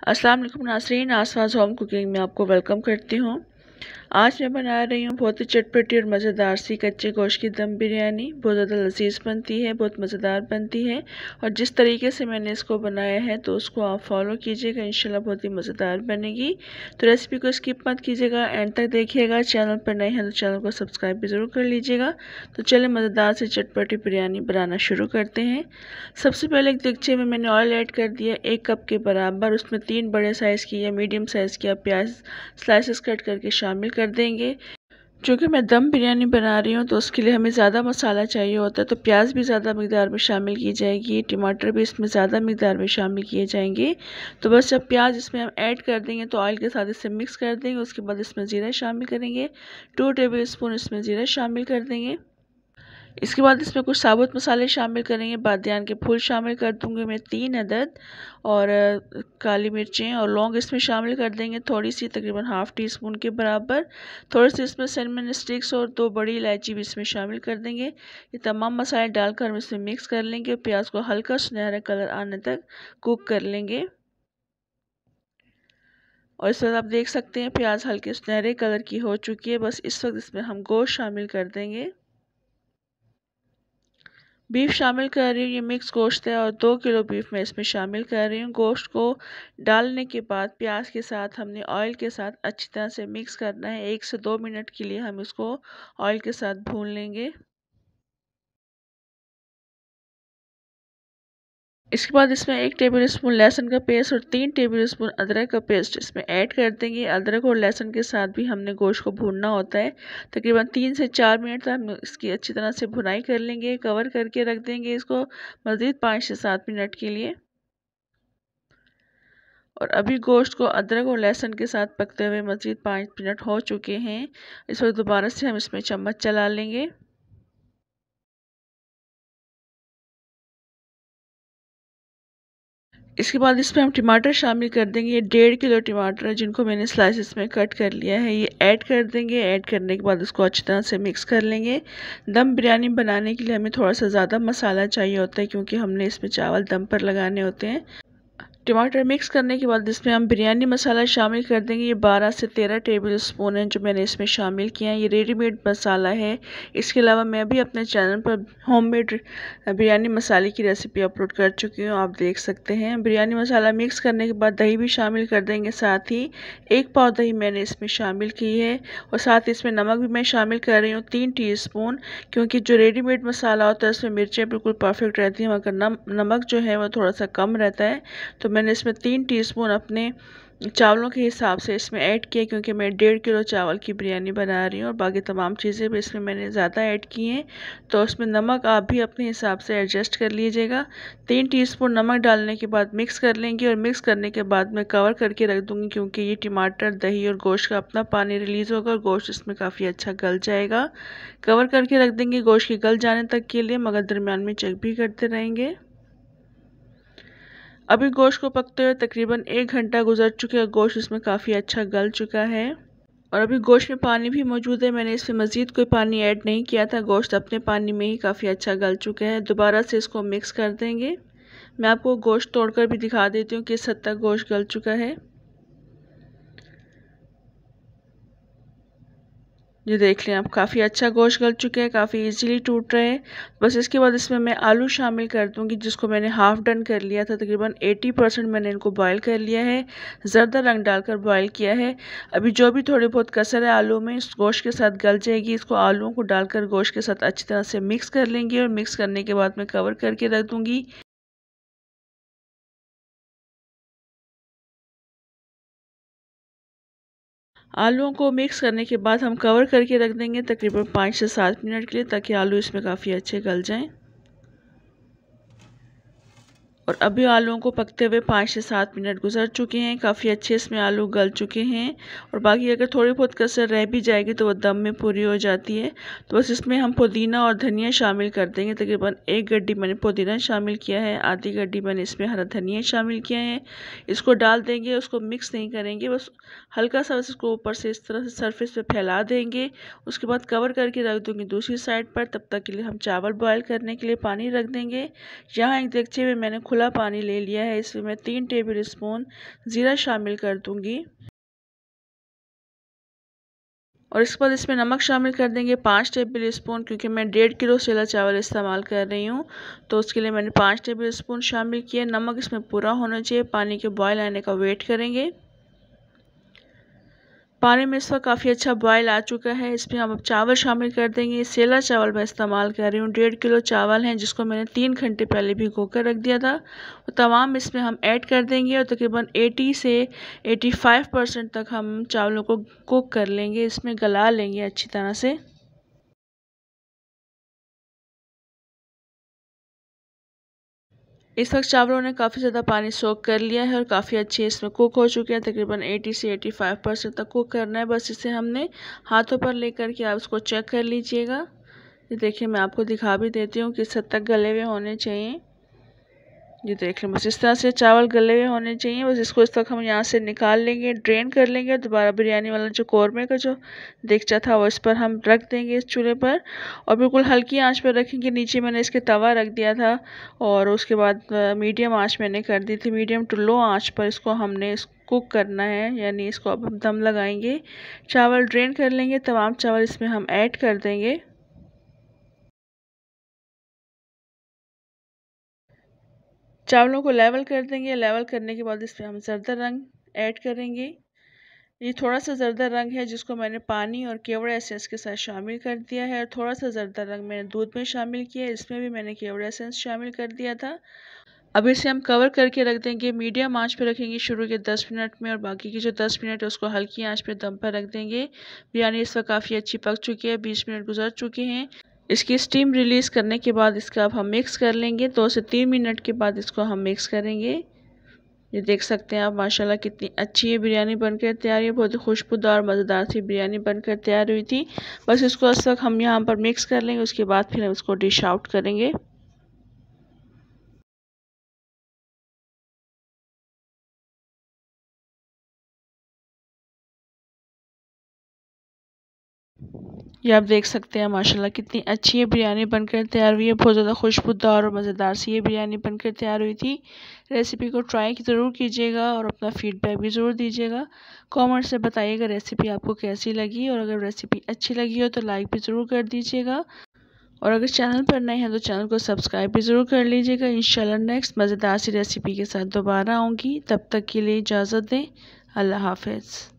अस्सलाम वालेकुम नाज़रीन, आसपास होम कुकिंग में आपको वेलकम करती हूँ। आज मैं बना रही हूँ बहुत ही चटपटी और मज़ेदार सी कच्चे गोश्त की दम बिरयानी। बहुत ज़्यादा लजीज बनती है, बहुत मज़ेदार बनती है और जिस तरीके से मैंने इसको बनाया है तो उसको आप फॉलो कीजिएगा, इंशाल्लाह बहुत ही मज़ेदार बनेगी। तो रेसिपी को स्किप मत कीजिएगा, एंड तक देखिएगा। चैनल पर नए हैं तो चैनल को सब्सक्राइब भी ज़रूर कर लीजिएगा। तो चलिए मज़ेदार से चटपटी बिरयानी बनाना शुरू करते हैं। सबसे पहले एक देगचे में मैंने ऑयल ऐड कर दिया 1 कप के बराबर। उसमें 3 बड़े साइज़ की या मीडियम साइज़ की आप प्याज स्लाइसेस कट करके शामिल कर देंगे। चूँकि मैं दम बिरयानी बना रही हूँ तो उसके लिए हमें ज़्यादा मसाला चाहिए होता है, तो प्याज भी ज़्यादा मकदार में शामिल की जाएगी, टमाटर भी इसमें ज़्यादा मकदार में शामिल किए जाएंगे। तो बस जब प्याज इसमें हम ऐड कर देंगे तो ऑयल के साथ इसे मिक्स कर देंगे। उसके बाद इसमें ज़ीरा शामिल करेंगे, 2 टेबल स्पून इसमें ज़ीरा शामिल कर देंगे। इसके बाद इसमें कुछ साबुत मसाले शामिल करेंगे। बादियान के फूल शामिल कर दूंगी मैं 3 अदद, और काली मिर्चें और लौंग इसमें शामिल कर देंगे, थोड़ी सी, तकरीबन ½ टी स्पून के बराबर। थोड़ी सी इसमें सिनेमन स्टिक्स और 2 बड़ी इलायची भी इसमें शामिल कर देंगे। ये तमाम मसाले डालकर हम इसमें मिक्स कर लेंगे और प्याज को हल्का सुनहरा कलर आने तक कुक कर लेंगे। और इस वक्त आप देख सकते हैं प्याज हल्के सुनहरे कलर की हो चुकी है। बस इस वक्त इसमें हम गोश्त शामिल कर देंगे। बीफ शामिल कर रही हूँ, ये मिक्स गोश्त है और 2 किलो बीफ मैं इसमें शामिल कर रही हूँ। गोश्त को डालने के बाद प्याज के साथ हमने ऑयल के साथ अच्छी तरह से मिक्स करना है। 1 से 2 मिनट के लिए हम इसको ऑयल के साथ भून लेंगे। इसके बाद इसमें 1 टेबल स्पून लहसुन का पेस्ट और 3 टेबल स्पून अदरक का पेस्ट इसमें ऐड कर देंगे। अदरक और लहसुन के साथ भी हमने गोश्त को भूनना होता है। तकरीबन 3 से 4 मिनट तक हम इसकी अच्छी तरह से भुनाई कर लेंगे। कवर करके रख देंगे इसको मज़ीद 5 से 7 मिनट के लिए। और अभी गोश्त को अदरक और लहसुन के साथ पकते हुए मज़ीद 5 मिनट हो चुके हैं। इस वक्त दोबारा से हम इसमें चम्मच चला लेंगे। इसके बाद इसमें हम टमाटर शामिल कर देंगे। ये 1.5 किलो टमाटर है जिनको मैंने स्लाइसेस में कट कर लिया है, ये ऐड कर देंगे। ऐड करने के बाद इसको अच्छी तरह से मिक्स कर लेंगे। दम बिरयानी बनाने के लिए हमें थोड़ा सा ज़्यादा मसाला चाहिए होता है क्योंकि हमने इसमें चावल दम पर लगाने होते हैं। टमाटर मिक्स करने के बाद इसमें हम बिरयानी मसाला शामिल कर देंगे। ये 12 से 13 टेबल स्पून है जो मैंने इसमें शामिल किया है। ये रेडीमेड मसाला है। इसके अलावा मैं भी अपने चैनल पर होममेड बिरयानी मसाले की रेसिपी अपलोड कर चुकी हूँ, आप देख सकते हैं। बिरयानी मसाला मिक्स करने के बाद दही भी शामिल कर देंगे। साथ ही 1 पाव दही मैंने इसमें शामिल की है और साथ ही इसमें नमक भी मैं शामिल कर रही हूँ 3 टीस्पून, क्योंकि जो रेडीमेड मसाला होता है उसमें मिर्चें बिल्कुल परफेक्ट रहती हैं मगर नमक जो है वो थोड़ा सा कम रहता है। तो मैंने इसमें 3 टीस्पून अपने चावलों के हिसाब से इसमें ऐड किया, क्योंकि मैं 1.5 किलो चावल की बिरयानी बना रही हूँ और बाकी तमाम चीज़ें भी इसमें मैंने ज़्यादा ऐड की हैं। तो उसमें नमक आप भी अपने हिसाब से एडजस्ट कर लीजिएगा। 3 टीस्पून नमक डालने के बाद मिक्स कर लेंगे और मिक्स करने के बाद मैं कवर करके रख दूँगी, क्योंकि ये टमाटर, दही और गोश्त का अपना पानी रिलीज़ होगा और गोश्त इसमें काफ़ी अच्छा गल जाएगा। कवर करके रख देंगे गोश्त के गल जाने तक के लिए, मगर दरमियान में चेक भी करते रहेंगे। अभी गोश्त को पकते हुए तकरीबन 1 घंटा गुजर चुका है। गोश्त इसमें काफ़ी अच्छा गल चुका है और अभी गोश्त में पानी भी मौजूद है। मैंने इसमें मज़ीद कोई पानी ऐड नहीं किया था। गोश्त अपने पानी में ही काफ़ी अच्छा गल चुका है। दोबारा से इसको मिक्स कर देंगे। मैं आपको गोश्त तोड़कर भी दिखा देती हूँ किस हद तक गोश्त गल चुका है। ये देख लें आप, काफ़ी अच्छा गोश्त गल चुका है, काफ़ी इजीली टूट रहे हैं। बस इसके बाद इसमें मैं आलू शामिल कर दूंगी, जिसको मैंने हाफ़ डन कर लिया था। तकरीबन 80% मैंने इनको बॉईल कर लिया है, ज़र्दा रंग डालकर बॉईल किया है। अभी जो भी थोड़ी बहुत कसर है आलू में, इस गोश्त के साथ गल जाएगी। इसको आलूओं को डालकर गोश्त के साथ अच्छी तरह से मिक्स कर लेंगे और मिक्स करने के बाद मैं कवर करके रख दूँगी। आलूओं को मिक्स करने के बाद हम कवर करके रख देंगे तकरीबन 5 से 7 मिनट के लिए, ताकि आलू इसमें काफ़ी अच्छे गल जाएं। और अभी आलूओं को पकते हुए 5 से 7 मिनट गुजर चुके हैं। काफ़ी अच्छे इसमें आलू गल चुके हैं और बाकी अगर थोड़ी बहुत कसर रह भी जाएगी तो वह दम में पूरी हो जाती है। तो बस इसमें हम पुदीना और धनिया शामिल कर देंगे। तकरीबन 1 गड्डी मैंने पुदीना शामिल किया है, आधी गड्डी मैंने इसमें हरा धनिया शामिल किया है। इसको डाल देंगे, उसको मिक्स नहीं करेंगे, बस हल्का सा इसको ऊपर से इस तरह से सरफेस पे फैला देंगे। उसके बाद कवर करके रख दूँगी दूसरी साइड पर। तब तक के लिए हम चावल बॉयल करने के लिए पानी रख देंगे। यहाँ एक देगचे में मैंने खुला खुला पानी ले लिया है। इसमें मैं 3 टेबल स्पून ज़ीरा शामिल कर दूंगी और इसके बाद इसमें नमक शामिल कर देंगे 5 टेबल स्पून, क्योंकि मैं 1.5 किलो सेला चावल इस्तेमाल कर रही हूँ तो उसके लिए मैंने 5 टेबल स्पून शामिल किया। नमक इसमें पूरा होना चाहिए। पानी के बॉयल आने का वेट करेंगे। पानी में इस वक्त काफ़ी अच्छा बॉयल आ चुका है। इसमें हम अब चावल शामिल कर देंगे। सेला चावल मैं इस्तेमाल कर रही हूँ। 1.5 किलो चावल हैं जिसको मैंने 3 घंटे पहले भिगो कर रख दिया था। और तमाम इसमें हम ऐड कर देंगे और तकरीबन 80 से 85% तक हम चावलों को कुक कर लेंगे, इसमें गला लेंगे अच्छी तरह से। इस वक्त चावलों ने काफ़ी ज़्यादा पानी सोख कर लिया है और काफ़ी अच्छे इसमें कुक हो चुके हैं। तकरीबन 80 से 85% तक कुक करना है। बस इसे हमने हाथों पर लेकर के आप इसको चेक कर लीजिएगा। ये देखिए, मैं आपको दिखा भी देती हूँ किस हद तक गले हुए होने चाहिए। ये देख लें, बस इस तरह से चावल गले हुए होने चाहिए। बस इसको इस तक हम यहाँ से निकाल लेंगे, ड्रेन कर लेंगे। दोबारा बिरयानी वाला जो कौरमे का जो देगचा था वो इस पर हम रख देंगे इस चूल्हे पर और बिल्कुल हल्की आंच पर रखेंगे। नीचे मैंने इसके तवा रख दिया था और उसके बाद मीडियम आंच मैंने कर दी थी। मीडियम टू लो आंच पर इसको हमने कुक करना है, यानी इसको अब हम दम लगाएंगे। चावल ड्रेन कर लेंगे, तमाम चावल इसमें हम ऐड कर देंगे। चावलों को लेवल कर देंगे। लेवल करने के बाद इसमें हम ज़रदा रंग ऐड करेंगे। ये थोड़ा सा ज़रदा रंग है जिसको मैंने पानी और केवड़ा एसेंस के साथ शामिल कर दिया है और थोड़ा सा ज़रदा रंग मैंने दूध में शामिल किया है। इसमें भी मैंने केवड़ा एसेंस शामिल कर दिया था। अब इसे हम कवर करके रख देंगे। मीडियम आंच पे रखेंगे शुरू के 10 मिनट में और बाकी की जो 10 मिनट है उसको हल्की आंच पे दम पर रख देंगे। बिरयानी इस वक्त काफ़ी अच्छी पक चुकी है। 20 मिनट गुजर चुके हैं। इसकी स्टीम रिलीज़ करने के बाद इसका अब हम मिक्स कर लेंगे। 2 से 3 मिनट के बाद इसको हम मिक्स करेंगे। ये देख सकते हैं आप माशाल्लाह कितनी अच्छी ये बिरयानी बनकर तैयार है। बहुत ही खुशबूदार मज़ेदार सी बिरयानी बनकर तैयार हुई थी। बस इसको इस वक्त हम यहाँ पर मिक्स कर लेंगे। उसके बाद फिर हम इसको डिश आउट करेंगे। ये आप देख सकते हैं माशाल्लाह कितनी अच्छी ये बिरयानी बनकर तैयार हुई है। बहुत ज़्यादा खुशबूदार और मज़ेदार सी ये बिरयानी बनकर तैयार हुई थी। रेसिपी को ट्राई ज़रूर कीजिएगा और अपना फीडबैक भी ज़रूर दीजिएगा। कमेंट से बताइएगा रेसिपी आपको कैसी लगी और अगर रेसिपी अच्छी लगी हो तो लाइक भी ज़रूर कर दीजिएगा और अगर चैनल पर नए हैं तो चैनल को सब्सक्राइब भी ज़रूर कर लीजिएगा। इंशाल्लाह नेक्स्ट मज़ेदार सी रेसिपी के साथ दोबारा आऊँगी। तब तक के लिए इजाज़त दें। अल्लाह हाफ़िज़।